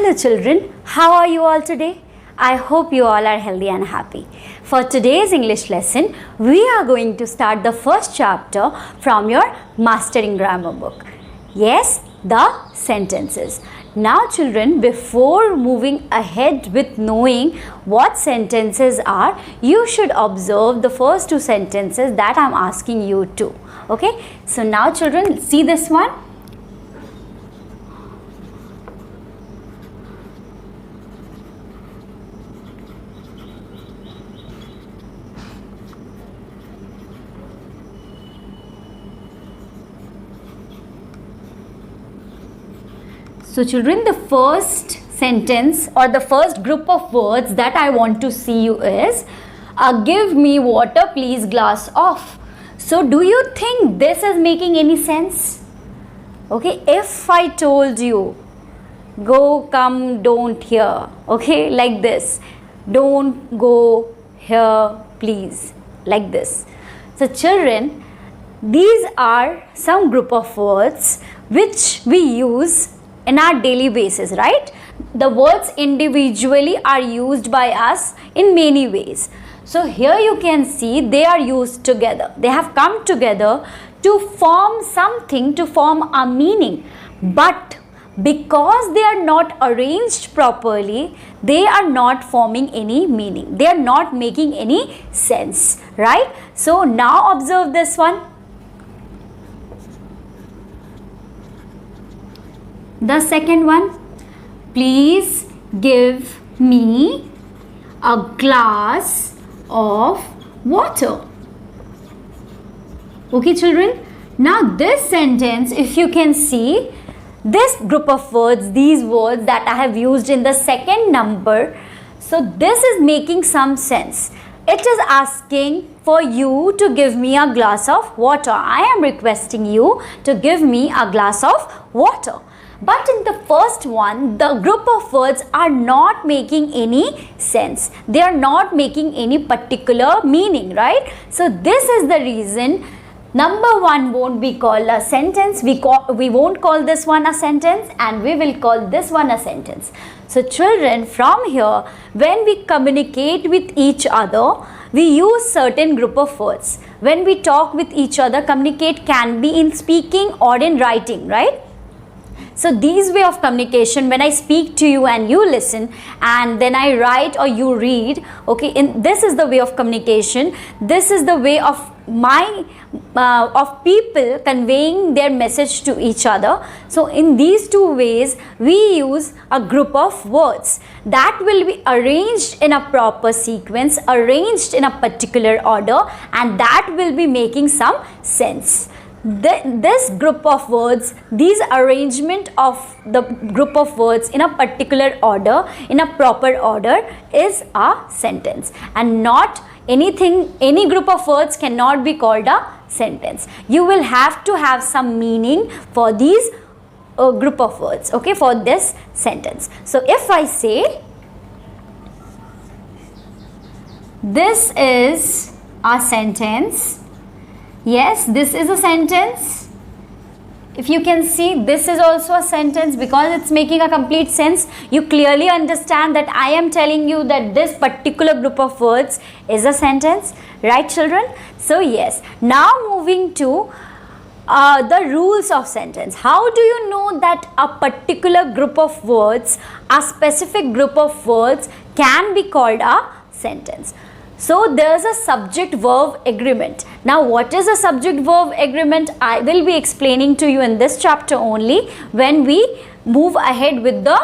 Hello children, how are you all today? I hope you all are healthy and happy. For today's English lesson, we are going to start the first chapter from your Mastering Grammar book. Yes, the sentences. Now children, before moving ahead with knowing what sentences are, you should observe the first two sentences that I am asking you to. Okay, so now children, see this one. So children, the first sentence or the first group of words that I want to see you is give me water please glass of. So do you think this is making any sense? Okay, if I told you go, come, don't, here, okay, like this, don't, go, here, please, like this. So children, these are some group of words which we use in our daily basis, right? The words individually are used by us in many ways. So here you can see they are used together. They have come together to form something, to form a meaning. But because they are not arranged properly, they are not forming any meaning. They are not making any sense, right? So now observe this one. The second one, please give me a glass of water. Okay children, now this sentence, if you can see, this group of words, these words that I have used in the second number, so this is making some sense. It is asking for you to give me a glass of water. I am requesting you to give me a glass of water. But in the first one, the group of words are not making any sense. They are not making any particular meaning, right? So this is the reason number one won't be called a sentence. We won't call this one a sentence, and we will call this one a sentence. So children, from here, when we communicate with each other, we use certain group of words. When we talk with each other, communicate can be in speaking or in writing, right? So these way of communication, when I speak to you and you listen, and then I write or you read, okay, this is the way of communication. This is the way of people conveying their message to each other. So in these two ways, we use a group of words that will be arranged in a proper sequence, arranged in a particular order, and that will be making some sense. This group of words, these arrangement of the group of words in a particular order, in a proper order, is a sentence, and not anything, any group of words cannot be called a sentence. You will have to have some meaning for these group of words, okay, for this sentence. So if I say this is a sentence, yes, this is a sentence. If you can see, this is also a sentence because it's making a complete sense. You clearly understand that I am telling you that this particular group of words is a sentence, right children? So yes, now moving to the rules of sentence. How do you know that a particular group of words, a specific group of words can be called a sentence? So there's a subject-verb agreement. Now what is a subject-verb agreement? I will be explaining to you in this chapter only when we move ahead with the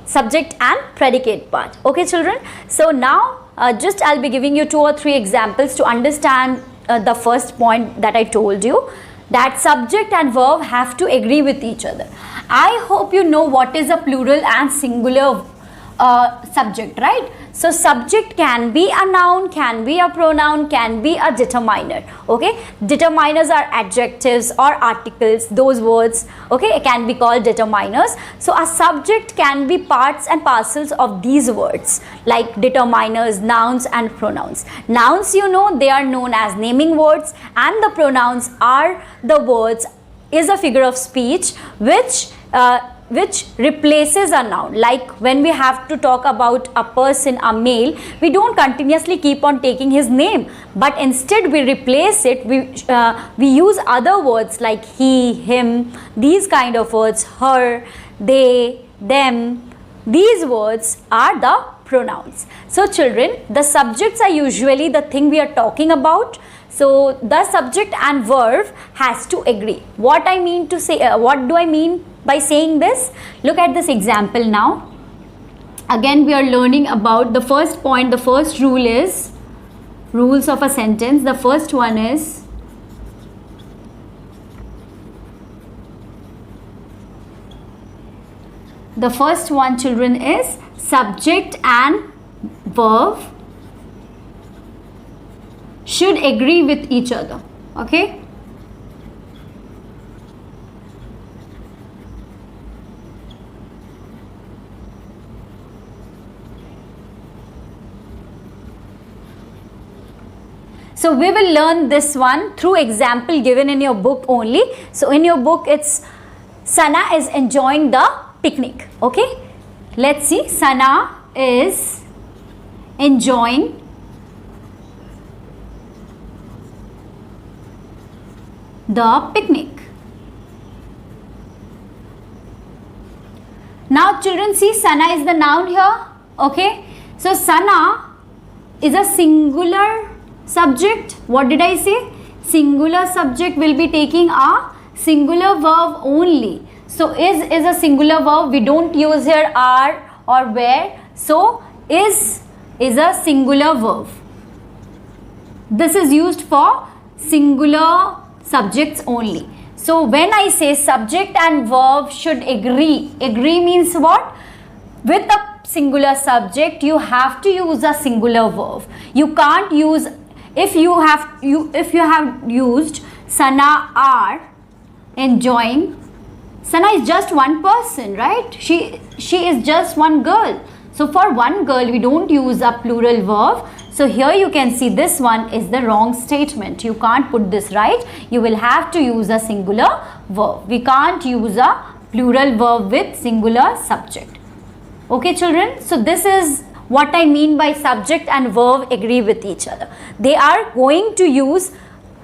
subject and predicate part. Okay children? So now just I'll be giving you 2 or 3 examples to understand the first point that I told you, that subject and verb have to agree with each other. I hope you know what is a plural and singular subject, right? So subject can be a noun, can be a pronoun, can be a determiner. Okay, determiners are adjectives or articles, those words, okay, can be called determiners. So a subject can be parts and parcels of these words like determiners, nouns and pronouns. Nouns, you know, they are known as naming words, and the pronouns are the words, is a figure of speech which which replaces a noun. Like when we have to talk about a person, a male, we don't continuously keep on taking his name, but instead we replace it, we use other words like he, him, these kind of words, her, they, them. These words are the pronouns. So children, the subjects are usually the thing we are talking about. So the subject and verb has to agree. What I mean to say, what do I mean by saying this? Look at this example now. Again we are learning about the first point. The first rule is rules of a sentence. The first one is children, is subject and verb should agree with each other. Okay. So we will learn this one through example given in your book only. So in your book it's Sana is enjoying the picnic. Okay. Let's see. Sana is enjoying the picnic. Now children, see, Sana is the noun here. Okay. So Sana is a singular subject. What did I say? Singular subject will be taking a singular verb only. So is a singular verb. We don't use here are or where. So is a singular verb. This is used for singular subjects only. So when I say subject and verb should agree means what? With a singular subject you have to use a singular verb. You can't use, if you have used Sana are enjoying. Sana is just one person, right? She is just one girl. So for one girl we don't use a plural verb. So here you can see this one is the wrong statement. You can't put this, right? You will have to use a singular verb. We can't use a plural verb with singular subject. Okay children, so this is what I mean by subject and verb agree with each other. They are going to use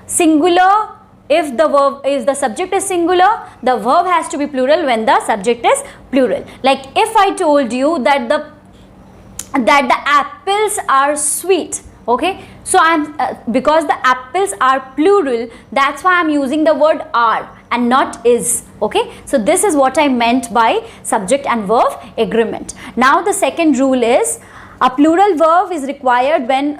singular if the subject is singular, the verb has to be plural when the subject is plural. Like if I told you that the apples are sweet, okay, so because the apples are plural, that's why I'm using the word are and not is. Okay, so this is what I meant by subject and verb agreement. Now the second rule is a plural verb is required when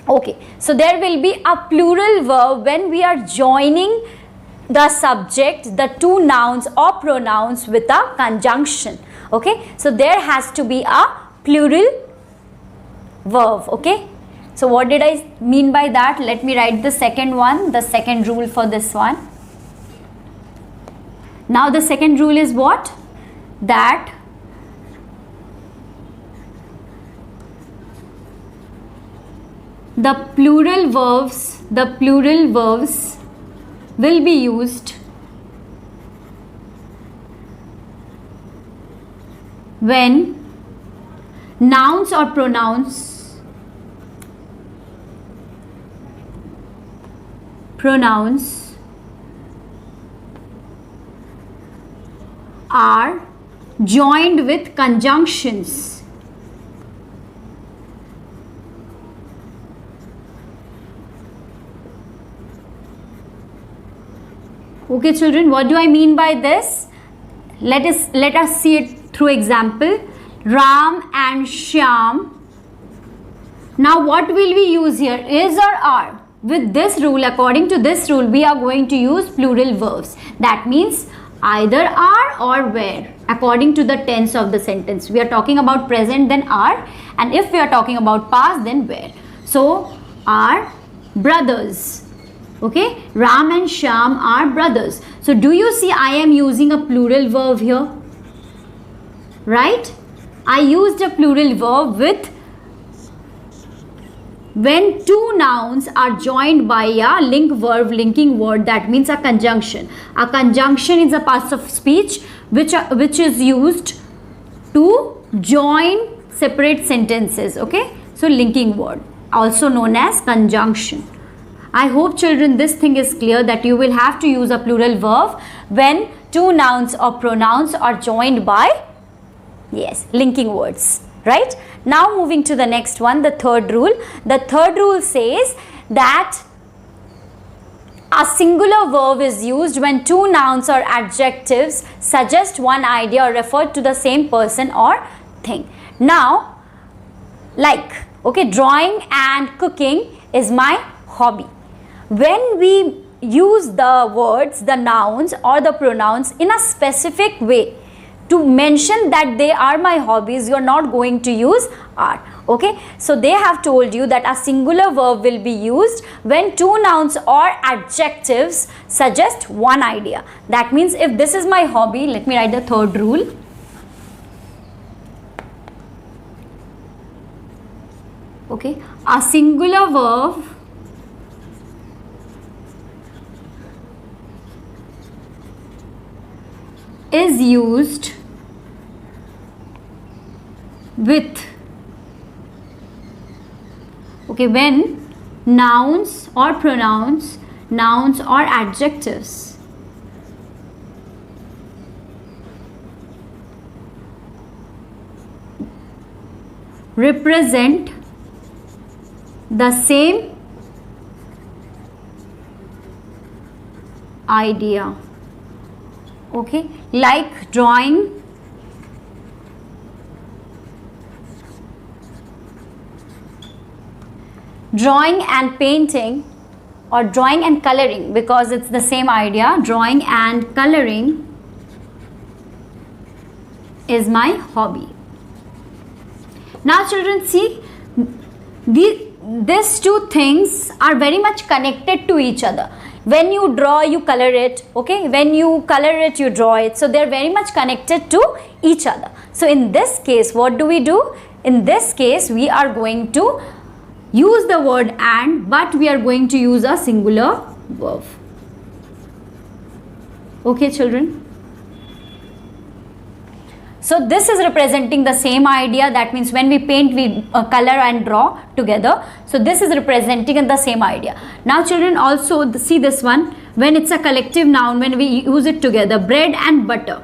okay, so there will be a plural verb when we are joining the subject, the two nouns or pronouns with a conjunction. Okay, so there has to be a plural verb. Okay, so what did I mean by that? Let me write the second one, the second rule for this one. Now the second rule is what? That the plural verbs will be used when nouns or pronouns are joined with conjunctions. Okay children, what do I mean by this? Let us see it through example. Ram and Shyam. Now what will we use here? Is or are? With this rule, according to this rule, we are going to use plural verbs. That means either are or were, according to the tense of the sentence. We are talking about present, then are, and if we are talking about past, then were. So are brothers. Okay, Ram and Shyam are brothers. So do you see I am using a plural verb here? Right? I used a plural verb with when two nouns are joined by a link verb, linking word, that means a conjunction. A conjunction is a part of speech which is used to join separate sentences. Okay, so linking word, also known as conjunction. I hope children this thing is clear, that you will have to use a plural verb when two nouns or pronouns are joined by, yes, linking words, right? Now moving to the next one, the third rule. The third rule says that a singular verb is used when two nouns or adjectives suggest one idea or refer to the same person or thing. Now, like, okay, drawing and cooking is my hobby. When we use the words, the nouns or the pronouns in a specific way to mention that they are my hobbies, you are not going to use are. Okay, so they have told you that a singular verb will be used when two nouns or adjectives suggest one idea. That means if this is my hobby, let me write the third rule. Okay, a singular verb is used with, okay, when nouns or pronouns, nouns or adjectives represent the same idea. Okay, like drawing, and painting, or drawing and coloring, because it's the same idea. Drawing and coloring is my hobby. Now children, see, these two things are very much connected to each other. When you draw, you color it. Okay, when you color it, you draw it. So they're very much connected to each other. So in this case, what do we do? In this case, we are going to use the word and, but we are going to use a singular verb. Okay children, so this is representing the same idea. That means when we paint, we color and draw together. So this is representing the same idea. Now children, also see this one, when it's a collective noun, when we use it together, bread and butter,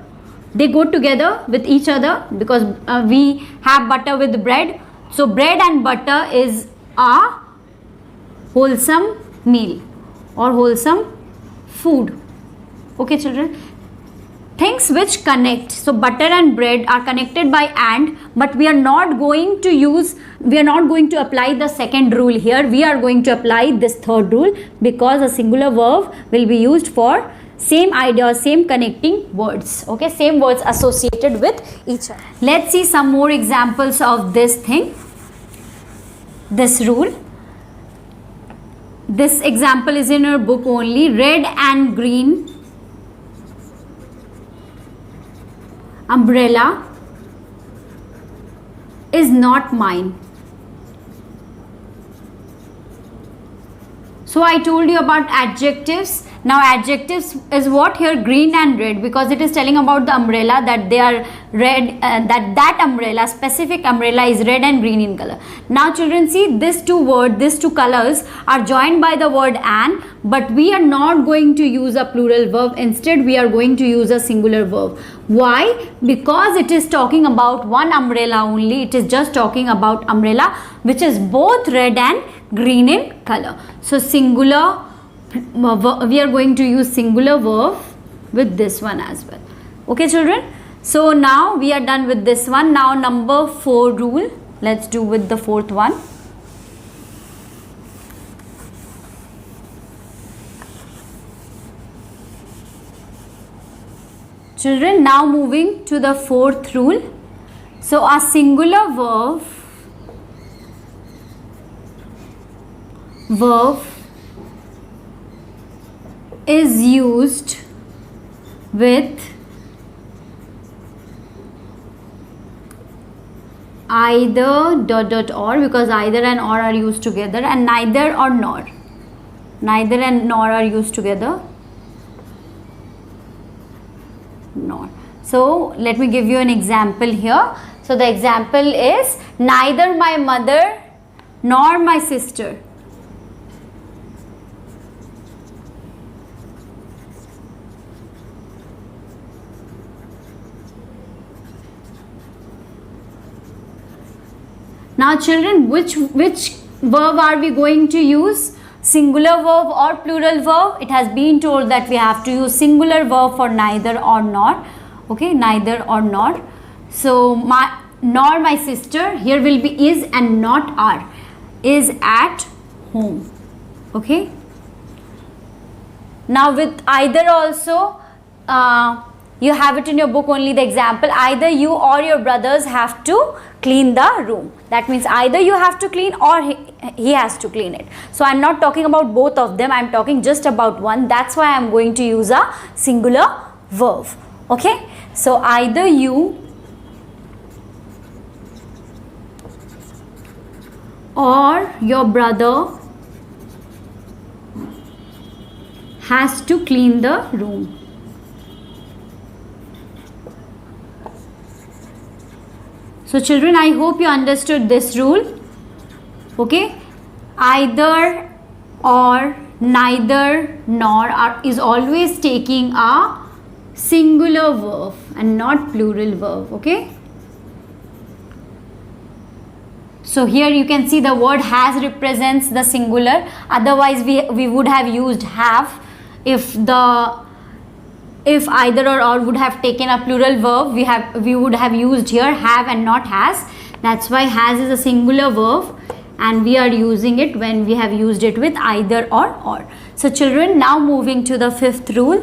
they go together with each other because we have butter with bread. So bread and butter is a wholesome meal or wholesome food. Okay children, things which connect. So butter and bread are connected by and, but we are not going to apply the second rule here. We are going to apply this third rule, because a singular verb will be used for same idea or same connecting words. Okay, same words associated with each other. Let's see some more examples of this thing, this rule. This example is in your book only. Red and green umbrella is not mine. So I told you about adjectives. Now adjectives is what here? Green and red, because it is telling about the umbrella that they are red, that umbrella, specific umbrella is red and green in color. Now children, see, these two colors are joined by the word and, but we are not going to use a plural verb. Instead we are going to use a singular verb. Why? Because it is talking about one umbrella only. It is just talking about umbrella which is both red and green in color. So singular, we are going to use singular verb with this one as well. Okay children, so now we are done with this one. Now number 4 rule, let's do with the fourth one. Children, now moving to the fourth rule. So a singular verb is used with either dot dot or, because either and or are used together, and neither or nor. Neither and nor are used together. Nor. So let me give you an example here. So the example is neither my mother nor my sister. Now children, which verb are we going to use? Singular verb or plural verb? It has been told that we have to use singular verb for neither or nor. Okay, neither or nor. So nor my sister, here will be is and not are. Is at home. Okay. Now with either also, you have it in your book only, the example, either you or your brothers have to clean the room. That means either you have to clean or he has to clean it. So I'm not talking about both of them, I'm talking just about one. That's why I'm going to use a singular verb. Okay, so either you or your brother has to clean the room. So children, I hope you understood this rule. Okay, either or, neither nor is always taking a singular verb and not plural verb. Okay, so here you can see the word has represents the singular, otherwise we would have used have. If either or would have taken a plural verb, we would have used here have and not has. That's why has is a singular verb and we are using it when we have used it with either or. So children, now moving to the fifth rule.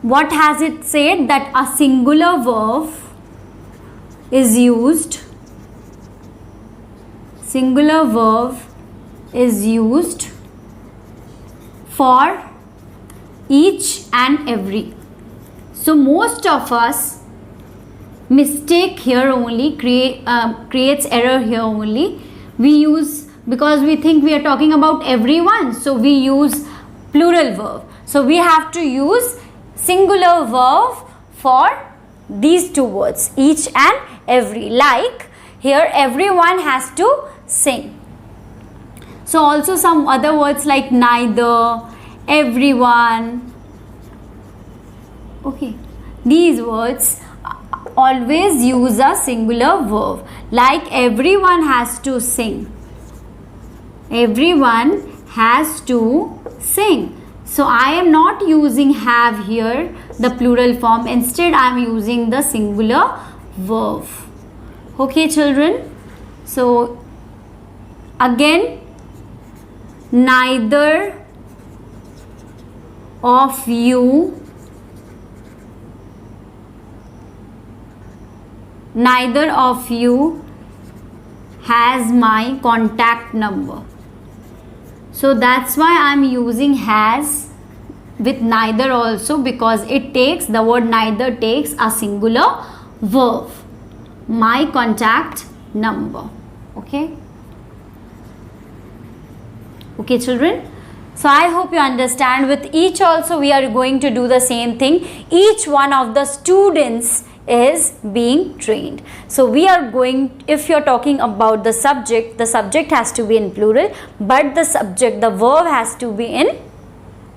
What has it said? That a singular verb is used. Singular verb is used for each and every. So most of us mistake here only, creates error here only. We use, because we think we are talking about everyone, so we use plural verb. So we have to use singular verb for these two words, each and every. Like here everyone has to sing. So also some other words like neither, everyone. Okay, these words always use a singular verb. Like everyone has to sing. Everyone has to sing. So I am not using have here, the plural form. Instead I am using the singular verb. Okay children, so again, neither of you, neither of you has my contact number. So that's why I'm using has with neither also, because it takes, the word neither takes a singular verb, my contact number. Okay. Okay children, so I hope you understand. With each also we are going to do the same thing. Each one of the students is being trained. So we are going, if you're talking about the subject has to be in plural, but the verb has to be in,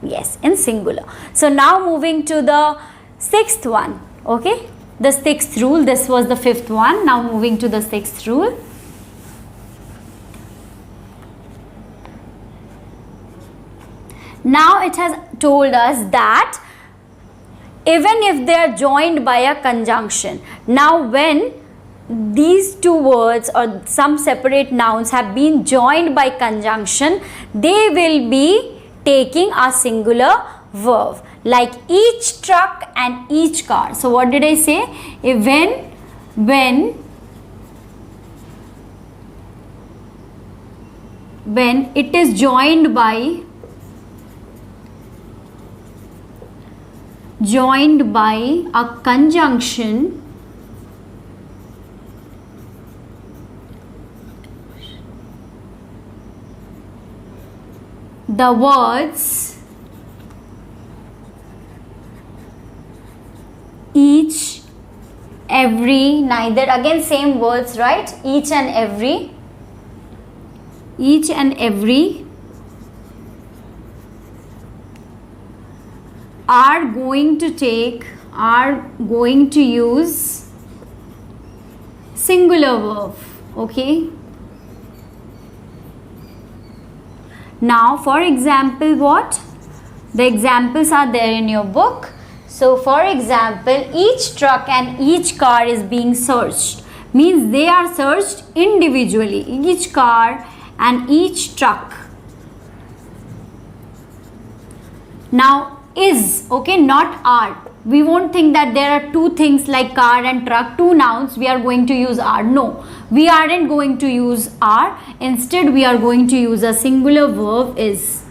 yes, in singular. So now moving to the sixth one. Okay, the sixth rule. This was the fifth one. Now moving to the sixth rule. Now it has told us that even if they are joined by a conjunction. Now when these two words or some separate nouns have been joined by conjunction, they will be taking a singular verb, like each truck and each car. So what did I say? When it is joined by joined by a conjunction the words each, every, neither, again same words, right? Each and every are going to use singular verb. Okay, now for example, what the examples are there in your book. So for example, each truck and each car is being searched, means they are searched individually, each car and each truck. Now is, okay, not are. We won't think that there are two things like car and truck, two nouns, we are going to use are. No, we aren't going to use are. Instead, we are going to use a singular verb is.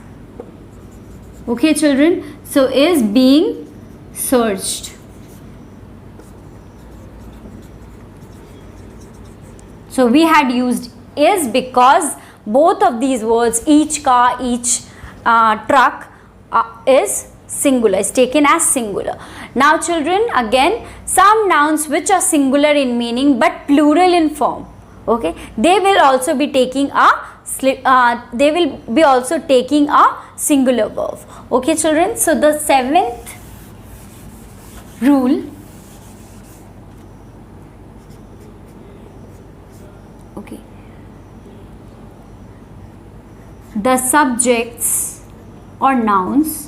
Okay, children. So is being searched. So we had used is because both of these words, each car, each truck, is singular, is taken as singular. Now children, again some nouns which are singular in meaning but plural in form, okay, they will also be taking a singular verb. Okay children, so the seventh rule, okay, the subjects or nouns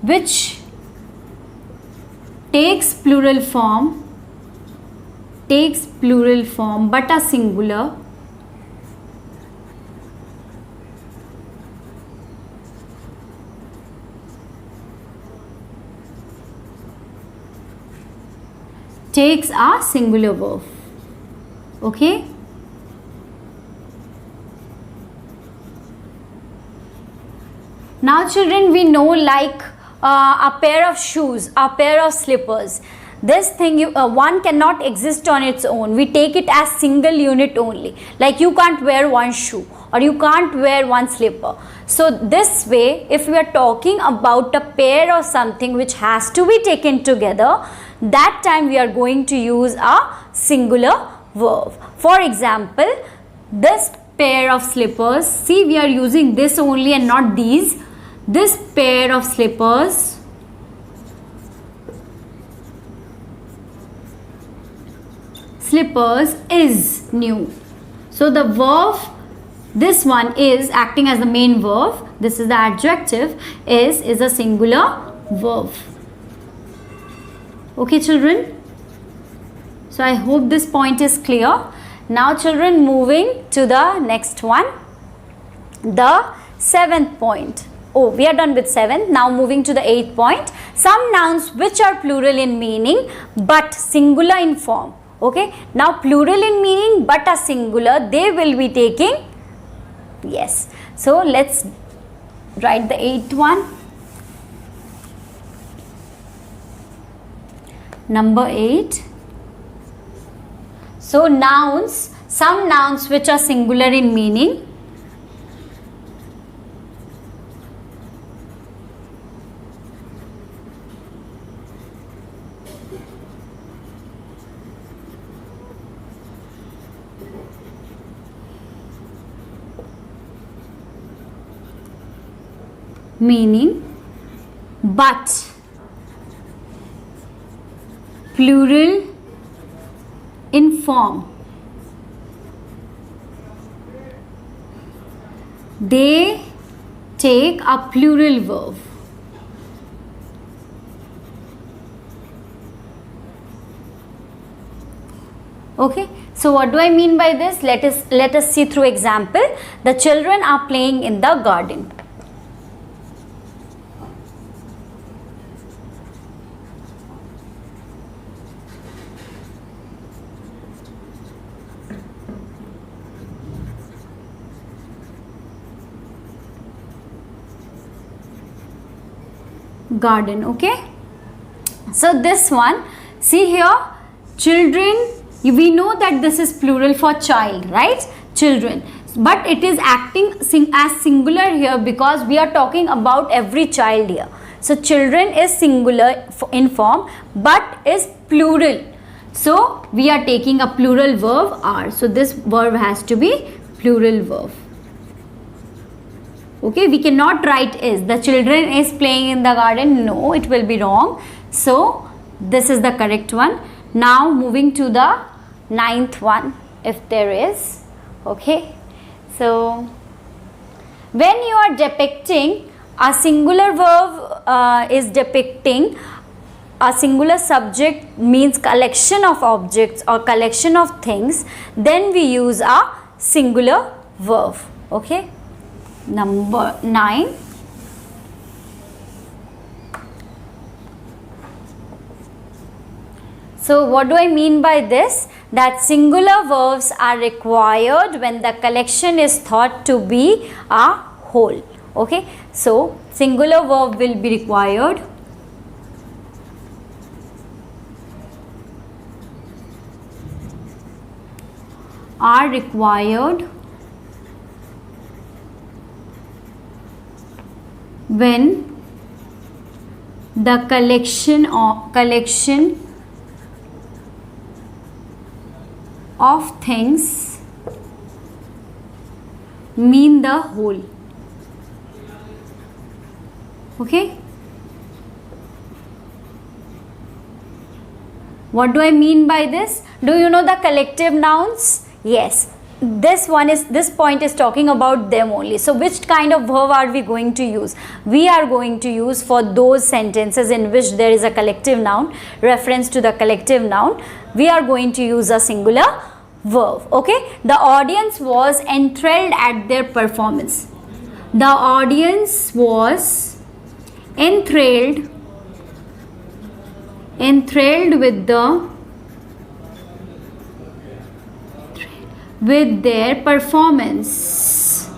which takes plural form but are singular takes a singular verb. Okay, now children, we know like a pair of shoes, a pair of slippers, this thing one cannot exist on its own. We take it as single unit only, like you can't wear one shoe or you can't wear one slipper. So this way, if we are talking about a pair or something which has to be taken together, that time we are going to use a singular verb. For example, this pair of slippers, see we are using this only and not these. This pair of slippers is new. So the verb, this one is acting as the main verb, this is the adjective, is a singular verb. Okay children, so I hope this point is clear. Now children, moving to the next one, the seventh point. Oh, we are done with 7th. Now moving to the 8th point. Some nouns which are plural in meaning but singular in form. Okay. Now plural in meaning but are singular, they will be taking, yes. So let's write the 8th one. Number 8. So nouns, some nouns which are singular in meaning but plural in form, they take a plural verb. Okay, so what do I mean by this? Let us see through example. The children are playing in the garden. garden. Okay, so this one, see here, children, we know that this is plural for child, right? Children, but it is acting as singular here because we are talking about every child here. So children is singular in form but is plural, so we are taking a plural verb are. So this verb has to be plural verb. Okay, we cannot write is. The children is playing in the garden. No, it will be wrong. So this is the correct one. Now moving to the 9th one, if there is. Okay, so when you are depicting a singular verb is depicting a singular subject, means collection of objects or collection of things, then we use a singular verb. Okay, number 9. So what do I mean by this? That singular verbs are required when the collection is thought to be a whole. Okay, so singular verb will be required when the collection of things mean the whole. Okay, what do I mean by this? Do you know the collective nouns? Yes, this point is talking about them only. So which kind of verb are we going to use? We are going to use for those sentences in which there is a collective noun, reference to the collective noun, we are going to use a singular verb. Okay, the audience was enthralled at their performance. The audience was enthralled with their performance.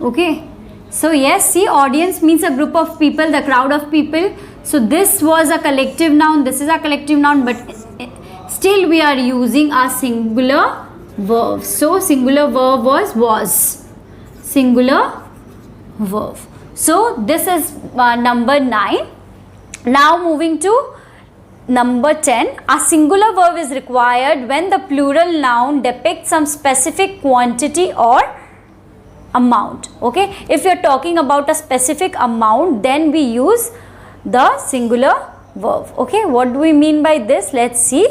Okay, so yes, see, audience means a group of people, the crowd of people. So this was a collective noun, this is a collective noun, but still we are using a singular verb. So singular verb was singular verb. So this is number 9. Now moving to number 10. A singular verb is required when the plural noun depicts some specific quantity or amount. Okay, if you are talking about a specific amount, then we use the singular verb. Okay, what do we mean by this? Let's see.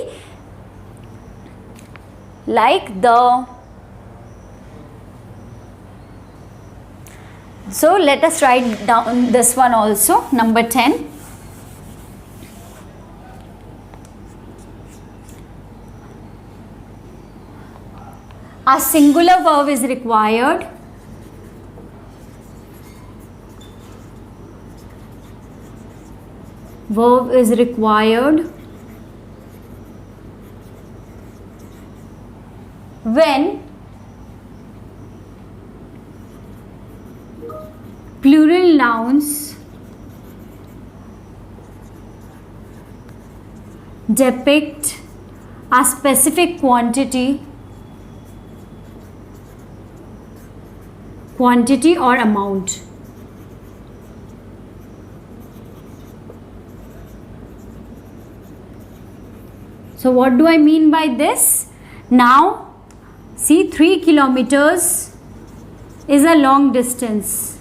So let us write down this one also, number 10. A singular verb is required when plural nouns depict a specific quantity or amount. So what do I mean by this? Now see, 3 kilometers is a long distance.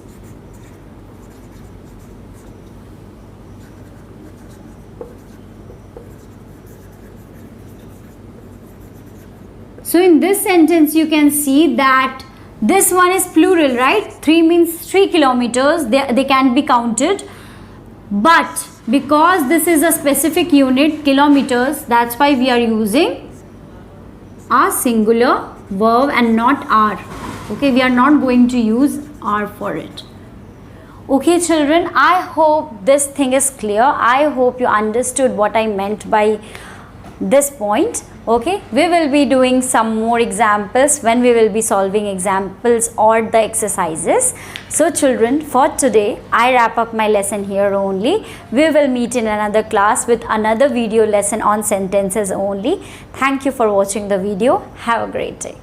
So in this sentence you can see that this one is plural, right? 3 means 3 kilometers, they can be counted, but because this is a specific unit, kilometers, that's why we are using a singular verb and not are. Okay, we are not going to use are for it. Okay children, I hope this thing is clear. I hope you understood what I meant by this point. Okay, we will be doing some more examples when we will be solving examples or the exercises. So children, for today I wrap up my lesson here only. We will meet in another class with another video lesson on sentences only. Thank you for watching the video. Have a great day.